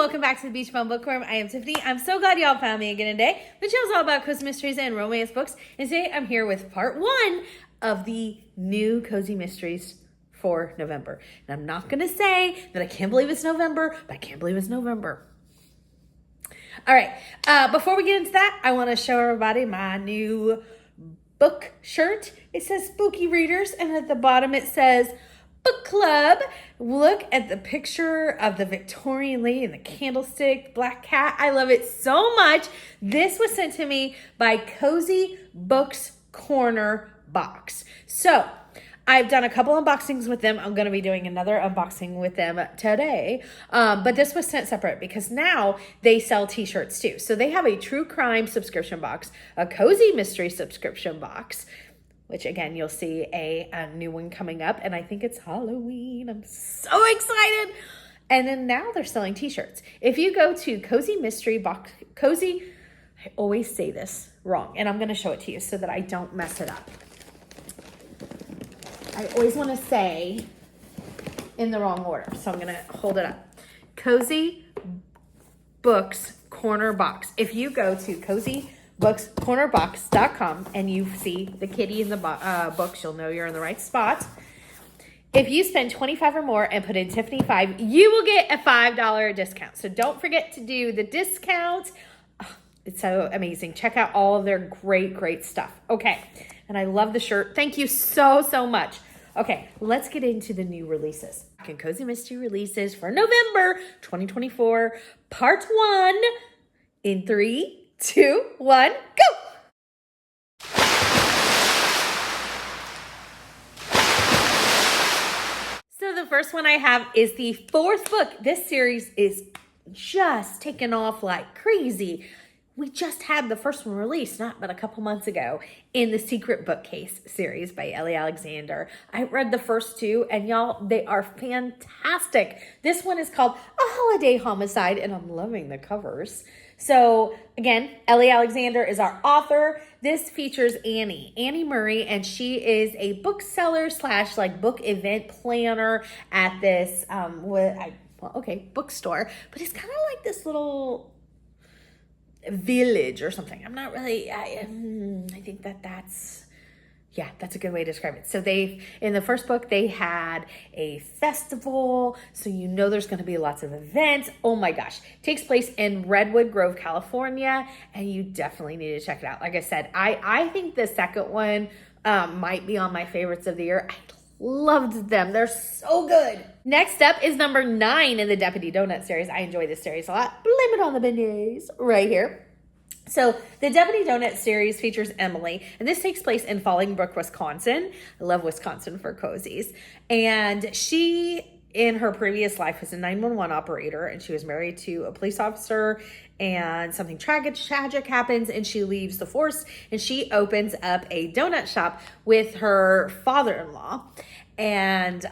welcome back to the Beach Bum Bookworm. I am Tiffany. I'm so glad y'all found me again today. The channel is all about cozy mysteries and romance books. And today I'm here with part 1 of the new cozy mysteries for November. And I'm not going to say that I can't believe it's November, but I can't believe it's November. All right. Before we get into that, I want to show everybody my new book shirt. It says Spooky Readers, and at the bottom it says Book Club. Look at the picture of the Victorian lady and the candlestick, black cat. I love it so much. This was sent to me by Cozy Books Corner Box. So I've done a couple unboxings with them. I'm going to be doing another unboxing with them today. But this was sent separate because now they sell t-shirts too. So they have a true crime subscription box, a cozy mystery subscription box, which again, you'll see a new one coming up. And I think it's Halloween. I'm so excited. And then now they're selling t-shirts. If you go to Cozy Mystery Box, Cozy, I always say this wrong. And I'm going to show it to you so that I don't mess it up. I always want to say in the wrong order. So I'm going to hold it up. Cozy Books Corner Box. If you go to cozybookscornerbox.com and you see the kitty in the books, you'll know you're in the right spot. If you spend $25 or more and put in Tiffany 5, you will get a $5 discount. So don't forget to do the discount. Oh, it's so amazing. Check out all of their great stuff. Okay. And I love the shirt. Thank you so much. Okay, let's get into the new releases. Cozy Mystery releases for November 2024, part 1 in 3, 2, 1, go! So the first one I have is the 4th book. This series is just taking off like crazy. We just had the first one released, not but a couple months ago, in the Secret Bookcase series by Ellie Alexander. I read the first 2, and y'all, they are fantastic. This one is called A Holiday Homicide, and I'm loving the covers. So again, Ellie Alexander is our author. This features Annie Murray, and she is a bookseller / like book event planner at this bookstore. But it's kind of like this little village or something. I'm not really, I think that's a good way to describe it. So in the first book, they had a festival. So you know there's going to be lots of events. Oh my gosh. It takes place in Redwood Grove, California. And you definitely need to check it out. Like I said, I think the second one might be on my favorites of the year. I loved them. They're so good. Next up is number 9 in the Deputy Donut series. I enjoy this series a lot. Blame it on the beignets right here. So the Deputy Donut series features Emily, and this takes place in Fallingbrook, Wisconsin. I love Wisconsin for cozies. And she, in her previous life, was a 911 operator, and she was married to a police officer, and something tragic happens, and she leaves the force, and she opens up a donut shop with her father-in-law. And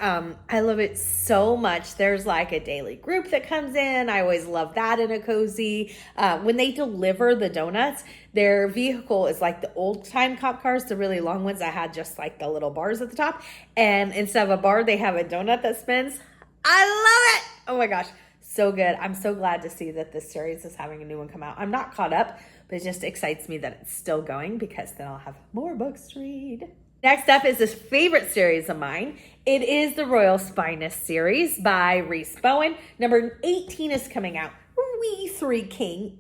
I love it so much. There's like a daily group that comes in. I always love that in a cozy. When they deliver the donuts, their vehicle is like the old time cop cars, the really long ones that had just like the little bars at the top. And instead of a bar, they have a donut that spins. I love it. Oh my gosh. So good. I'm so glad to see that this series is having a new one come out. I'm not caught up, but it just excites me that it's still going because then I'll have more books to read. Next up is this favorite series of mine. It is the Royal Spyness series by Rhys Bowen. Number 18 is coming out. We 3 King.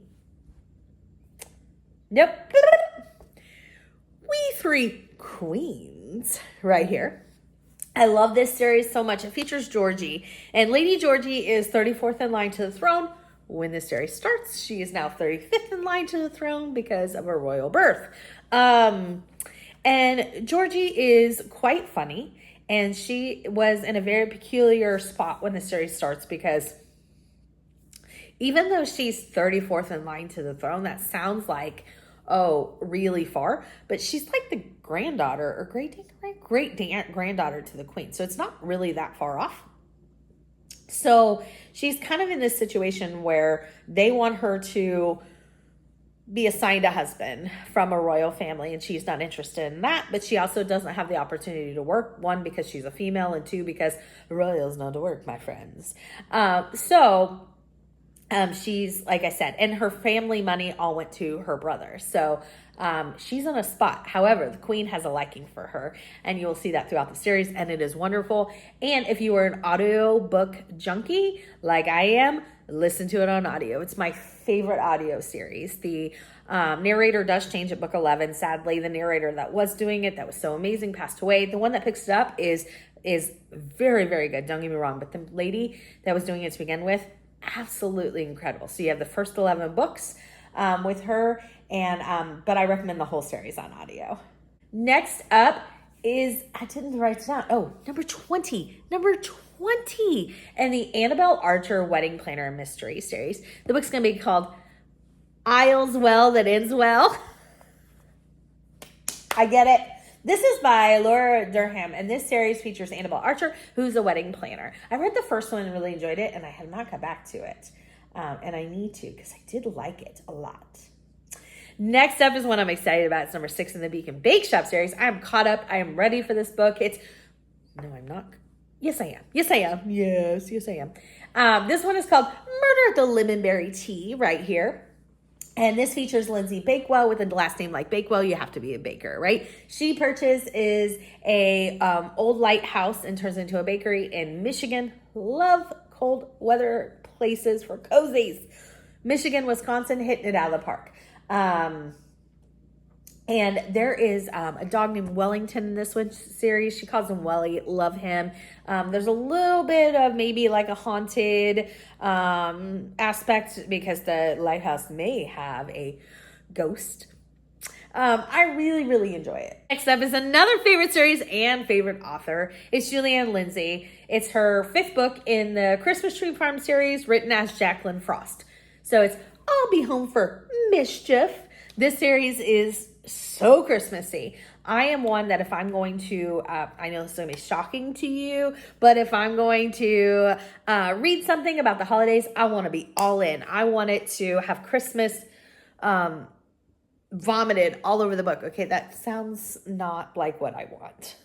Nope. We 3 Queens right here. I love this series so much. It features Georgie, and Lady Georgie is 34th in line to the throne. When this series starts, she is now 35th in line to the throne because of her royal birth. And Georgie is quite funny, and she was in a very peculiar spot when the series starts because even though she's 34th in line to the throne, that sounds like, really far, but she's like the granddaughter or great-granddaughter to the queen. So it's not really that far off. So she's kind of in this situation where they want her to be assigned a husband from a royal family, and she's not interested in that, but she also doesn't have the opportunity to work, 1, because she's a female, and 2, because royals know to work, my friends. So She's, like I said, and her family money all went to her brother. So she's on a spot. However, the queen has a liking for her, and you'll see that throughout the series, and it is wonderful. And if you are an audio book junkie like I am, listen to it on audio. It's my favorite audio series. The narrator does change at book 11. Sadly, the narrator that was doing it, that was so amazing, passed away. The one that picks it up is very, very good. Don't get me wrong, but the lady that was doing it to begin with, absolutely incredible. So you have the first 11 books with her, and but I recommend the whole series on audio. Next up is, I didn't write it down. Oh, number 20, and the Annabelle Archer Wedding Planner Mystery Series. The book's gonna be called Isles Well That Ends Well. I get it. This is by Laura Durham, and this series features Annabelle Archer, who's a wedding planner. I read the first one and really enjoyed it, and I have not got back to it. And I need to, because I did like it a lot. Next up is one I'm excited about. It's number 6 in the Beacon Bake Shop series. I am caught up. I am ready for this book. No, I'm not. Yes, I am. Yes, I am. Yes, I am. This one is called Murder at the Lemonberry Tea, right here. And this features Lindsey Bakewell with a last name like Bakewell. You have to be a baker, right? She purchases a old lighthouse and turns into a bakery in Michigan. Love cold weather places for cozies. Michigan, Wisconsin, hitting it out of the park. And there is a dog named Wellington in this one series. She calls him Welly. Love him. There's a little bit of maybe like a haunted aspect because the lighthouse may have a ghost. I really, really enjoy it. Next up is another favorite series and favorite author. It's Julianne Lindsey. It's her 5th book in the Christmas Tree Farm series, written as Jacqueline Frost. So it's I'll Be Home for Mischief. This series is so Christmassy. I am one that if I'm going to, I know this is going to be shocking to you, but if I'm going to read something about the holidays, I want to be all in. I want it to have Christmas vomited all over the book. Okay, that sounds not like what I want.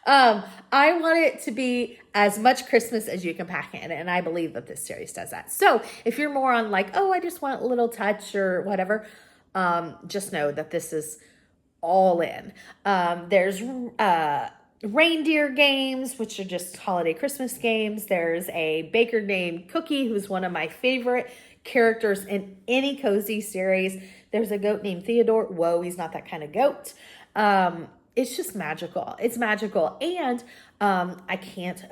I want it to be as much Christmas as you can pack in, and I believe that this series does that. So if you're more on like, oh, I just want a little touch or whatever, just know that this is all in. There's reindeer games, which are just holiday Christmas games. There's a baker named Cookie, who's one of my favorite characters in any cozy series. There's a goat named Theodore. Whoa, he's not that kind of goat. It's just magical. It's magical. And I can't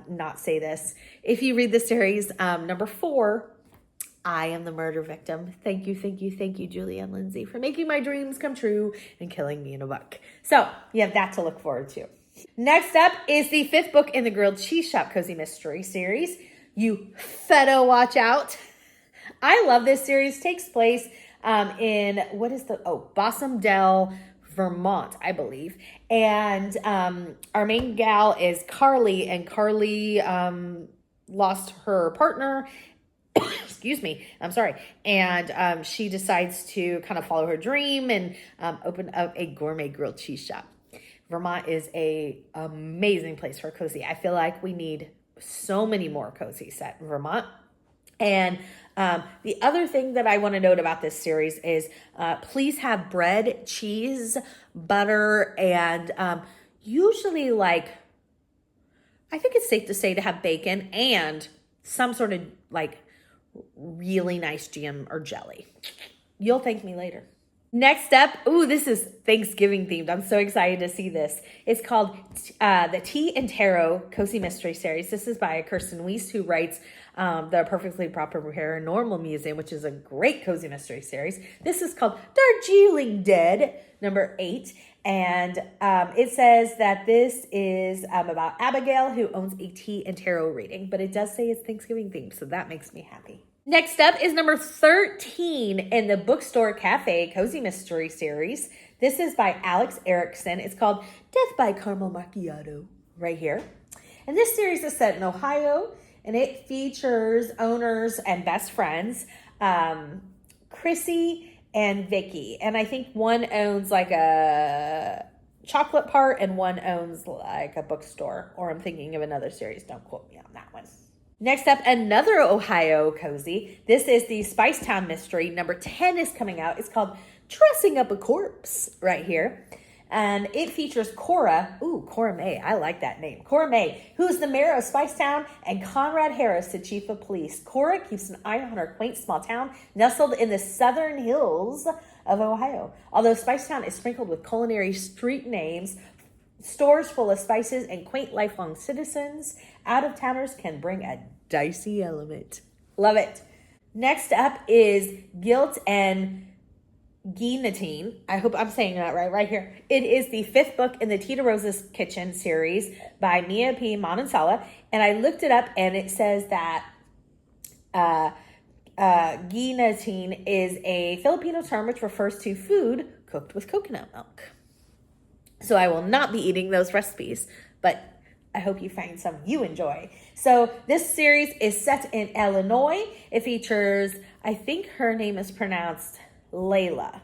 not say this. If you read the series, number 4, I am the murder victim. Thank you, Julianne Lindsey, for making my dreams come true and killing me in a book. So you have that to look forward to. Next up is the 5th book in the Grilled Cheese Shop Cozy Mystery series. You feta watch out. I love this series. Takes place in, Bossum Dell, Vermont, I believe. And our main gal is Carly, and Carly lost her partner. Excuse me. I'm sorry. And she decides to kind of follow her dream and open up a gourmet grilled cheese shop. Vermont is a amazing place for cozy. I feel like we need so many more cozy set in Vermont. And the other thing that I want to note about this series is please have bread, cheese, butter, and usually I think it's safe to say to have bacon and some sort of really nice jam or jelly. You'll thank me later. Next up, this is Thanksgiving themed. I'm so excited to see this. It's called the Tea and Tarot Cozy Mystery Series. This is by Kirsten Weiss, who writes the Perfectly Proper Paranormal Museum, which is a great cozy mystery series. This is called Darjeeling Dead, number 8. And it says that this is about Abigail, who owns a tea and tarot reading. But it does say it's Thanksgiving themed, so that makes me happy. Next up is number 13 in the Bookstore Cafe Cozy Mystery Series. This is by Alex Erickson. It's called Death by Caramel Macchiato, right here. And this series is set in Ohio, and it features owners and best friends, Chrissy and Vicky. And I think one owns a chocolate part and one owns a bookstore, or I'm thinking of another series. Don't quote me on that one. Next up, another Ohio cozy. This is the Spicetown Mystery. Number 10 is coming out. It's called Dressing Up a Corpse right here. And it features Cora. Ooh, Cora May. I like that name. Cora May, who's the mayor of Spicetown, and Conrad Harris, the chief of police. Cora keeps an eye on her quaint small town nestled in the southern hills of Ohio. Although Spicetown is sprinkled with culinary street names, stores full of spices, and quaint lifelong citizens, out-of-towners can bring a dicey element. Love it. Next up is Guilt and Guillotine. I hope I'm saying that right here. It is the 5th book in the Tita Rosa's Kitchen series by Mia P. Manansala. And I looked it up, and it says that guillotine is a Filipino term which refers to food cooked with coconut milk. So I will not be eating those recipes, but I hope you find some you enjoy. So this series is set in Illinois. It features, I think her name is pronounced Layla.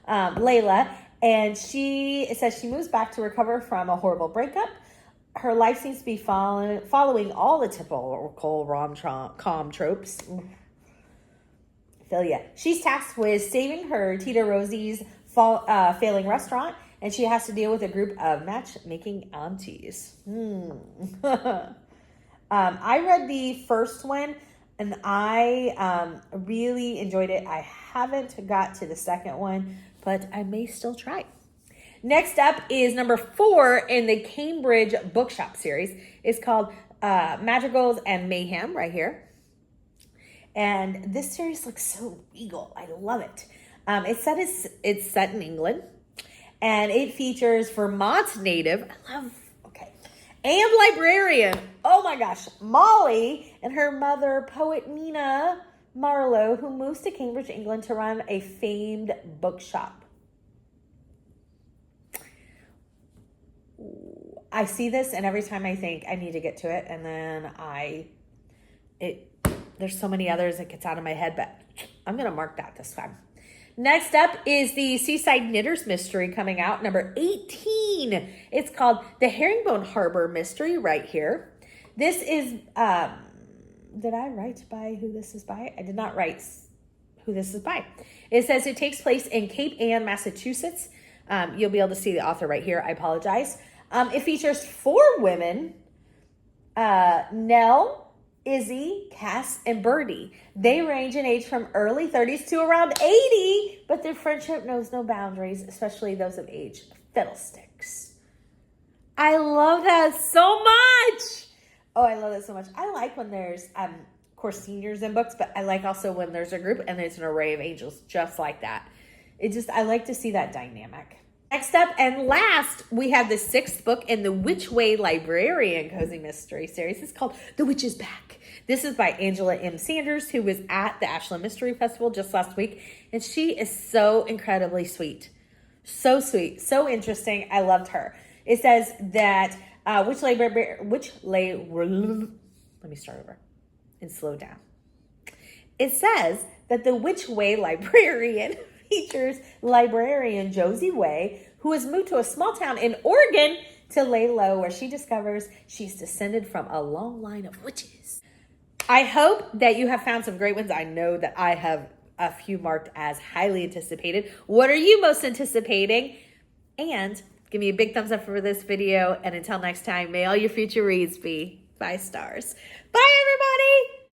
And it says she moves back to recover from a horrible breakup. Her life seems to be following all the typical rom-com tropes. Feel ya. She's tasked with saving her Tita Rosie's failing restaurant, and she has to deal with a group of matchmaking aunties. I read the first one, and I really enjoyed it. I haven't got to the second one, but I may still try. Next up is number 4 in the Cambridge Bookshop series. It's called Madrigals and Mayhem right here. And this series looks so regal. I love it. It's set in England. And it features Vermont native, and librarian, oh my gosh, Molly, and her mother, poet Nina Marlowe, who moves to Cambridge, England to run a famed bookshop. I see this, and every time I think I need to get to it, and then there's so many others that gets out of my head, but I'm going to mark that this time. Next up is the Seaside Knitters Mystery coming out, number 18. It's called The Herringbone Harbor Mystery right here. This is, did I write by who this is by? I did not write who this is by. It says it takes place in Cape Ann, Massachusetts. You'll be able to see the author right here. I apologize. It features 4 women, Nell, Izzy, Cass, and Birdie. They range in age from early 30s to around 80, but their friendship knows no boundaries, especially those of age. Fiddlesticks. I love that so much. Oh, I love that so much. I like when there's, of course, seniors in books, but I like also when there's a group and there's an array of angels just like that. I like to see that dynamic. Next up and last, we have the 6th book in the Which Way Librarian Cozy Mystery series. It's called The Witch is Back. This is by Angela M. Sanders, who was at the Ashland Mystery Festival just last week. And she is so incredibly sweet. So sweet. So interesting. I loved her. It says that let me start over and slow down. It says that the Which Way Librarian features librarian Josie Way, who has moved to a small town in Oregon to lay low, where she discovers she's descended from a long line of witches. I hope that you have found some great ones. I know that I have a few marked as highly anticipated. What are you most anticipating? And give me a big thumbs up for this video. And until next time, may all your future reads be 5 stars. Bye, everybody.